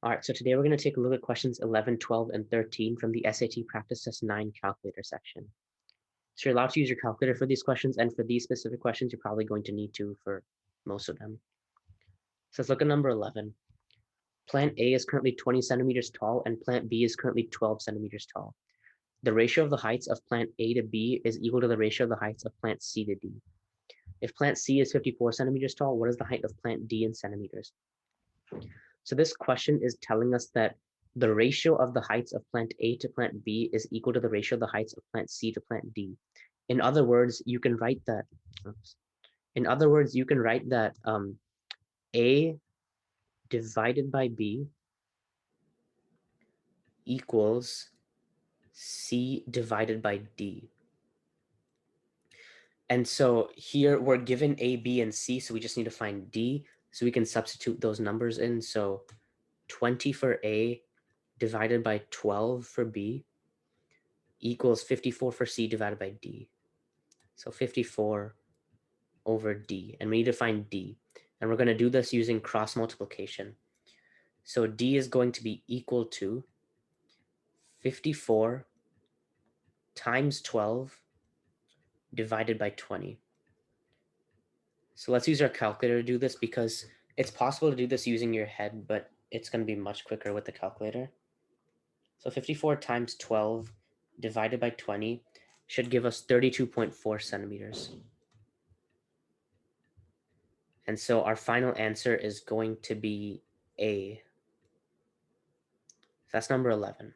All right, so today we're going to take a look at questions 11, 12, and 13 from the SAT Practice Test 9 calculator section. So you're allowed to use your calculator for these questions, and for these specific questions, you're probably going to need to for most of them. So let's look at number 11. Plant A is currently 20 centimeters tall, and plant B is currently 12 centimeters tall. The ratio of the heights of plant A to B is equal to the ratio of the heights of plant C to D. If plant C is 54 centimeters tall, what is the height of plant D in centimeters? So this question is telling us that the ratio of the heights of plant A to plant B is equal to the ratio of the heights of plant C to plant D. In other words, you can write that. A divided by B equals C divided by D. And so here we're given A, B, and C, so we just need to find D. So we can substitute those numbers in. So 20 for A divided by 12 for B equals 54 for C divided by D. So 54 over D, and we need to find D. And we're going to do this using cross multiplication. So D is going to be equal to 54 times 12 divided by 20. So let's use our calculator to do this because it's possible to do this using your head, but it's going to be much quicker with the calculator. So 54 times 12 divided by 20 should give us 32.4 centimeters. And so our final answer is going to be A. That's number 11.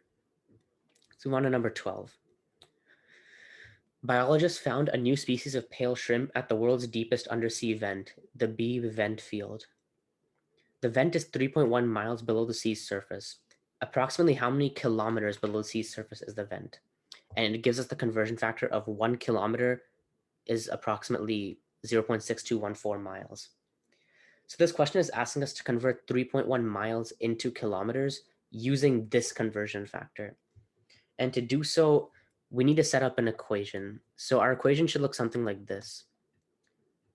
Let's move on to number 12. Biologists found a new species of pale shrimp at the world's deepest undersea vent, the B vent field. The vent is 3.1 miles below the sea's surface. Approximately how many kilometers below the sea's surface is the vent? And it gives us the conversion factor of 1 kilometer is approximately 0.6214 miles. So this question is asking us to convert 3.1 miles into kilometers using this conversion factor. And to do so, we need to set up an equation. So our equation should look something like this.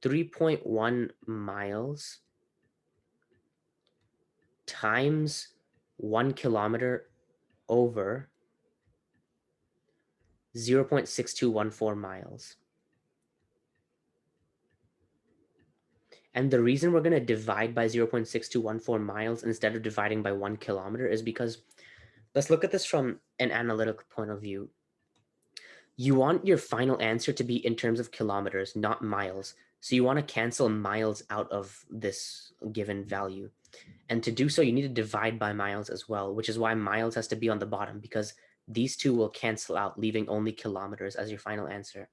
3.1 miles times 1 kilometer over 0.6214 miles. And the reason we're going to divide by 0.6214 miles instead of dividing by 1 kilometer is because let's look at this from an analytical point of view. You want your final answer to be in terms of kilometers, not miles. So you want to cancel miles out of this given value. And to do so, you need to divide by miles as well, which is why miles has to be on the bottom because these two will cancel out, leaving only kilometers as your final answer.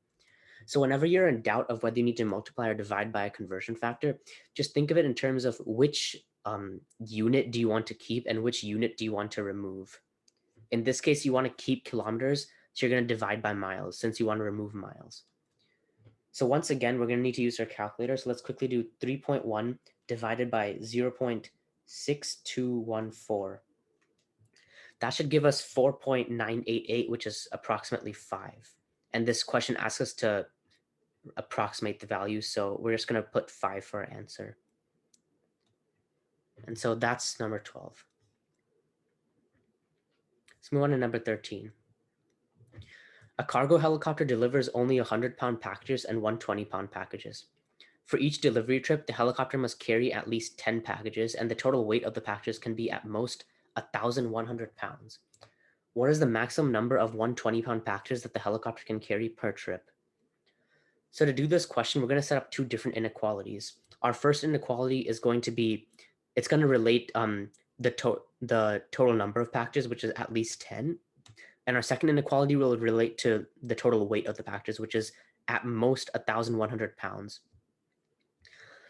So whenever you're in doubt of whether you need to multiply or divide by a conversion factor, just think of it in terms of which unit do you want to keep and which unit do you want to remove. In this case, you want to keep kilometers, so you're going to divide by miles since you want to remove miles. So once again, we're going to need to use our calculator. So let's quickly do 3.1 divided by 0.6214. That should give us 4.988, which is approximately 5. And this question asks us to approximate the value, so we're just going to put 5 for our answer. And so that's number 12. Let's move on to number 13. A cargo helicopter delivers only 100-pound packages and 120-pound packages. For each delivery trip, the helicopter must carry at least 10 packages, and the total weight of the packages can be at most 1,100 pounds. What is the maximum number of 120-pound packages that the helicopter can carry per trip? So to do this question, we're going to set up two different inequalities. Our first inequality is going to be, it's going to relate the total number of packages, which is at least 10. And our second inequality will relate to the total weight of the packages, which is at most 1,100 pounds.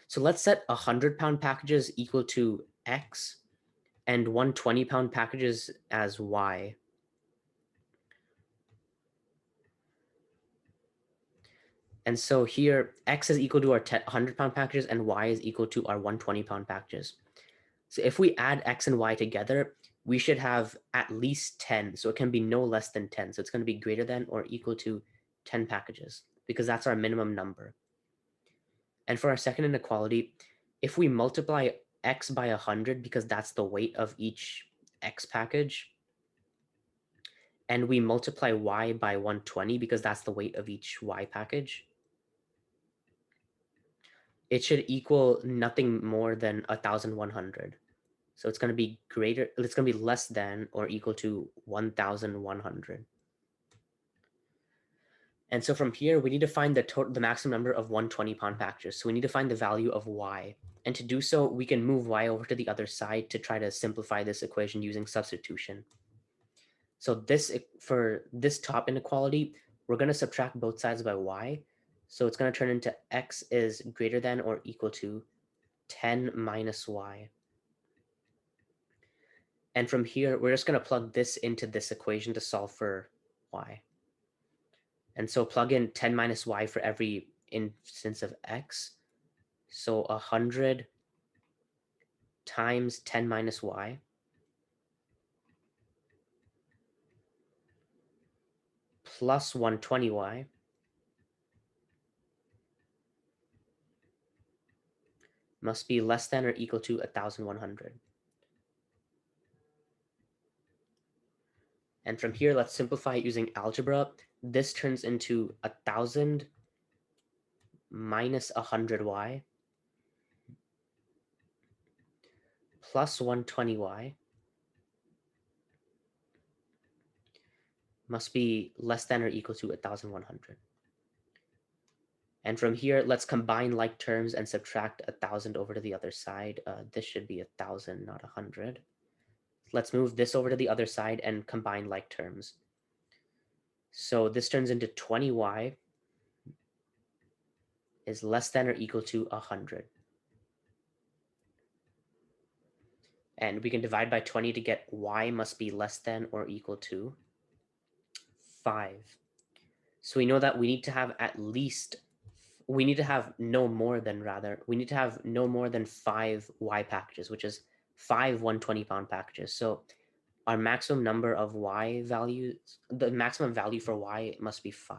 So let's set 100-pound packages equal to X and 120-pound packages as Y. And so here, X is equal to our 100-pound packages and Y is equal to our 120-pound packages. So if we add X and Y together, we should have at least 10. So it can be no less than 10. So it's going to be greater than or equal to 10 packages because that's our minimum number. And for our second inequality, if we multiply x by 100 because that's the weight of each x package. And we multiply y by 120 because that's the weight of each y package. It should equal nothing more than 1,100. So it's going to be greater, it's going to be less than or equal to 1,100. And so from here, we need to find the maximum number of 120-pound packages. So we need to find the value of y. And to do so, we can move y over to the other side to try to simplify this equation using substitution. So for this top inequality, we're going to subtract both sides by y. So it's going to turn into x is greater than or equal to 10 minus y. And from here, we're just going to plug this into this equation to solve for y. And so plug in 10 minus y for every instance of x. So 100 times 10 minus y plus 120y must be less than or equal to 1,100. And from here, let's simplify it using algebra. This turns into 1,000 minus 100y plus 120y must be less than or equal to 1,100. And from here, let's combine like terms and subtract 1,000 over to the other side. This should be 1,000, not 100. Let's move this over to the other side and combine like terms. So this turns into 20y is less than or equal to 100. And we can divide by 20 to get y must be less than or equal to 5. So we know that we need to have we need to have no more than 5 y packages, which is 5 120-pound packages. So our maximum number of y values, the maximum value for y must be 5.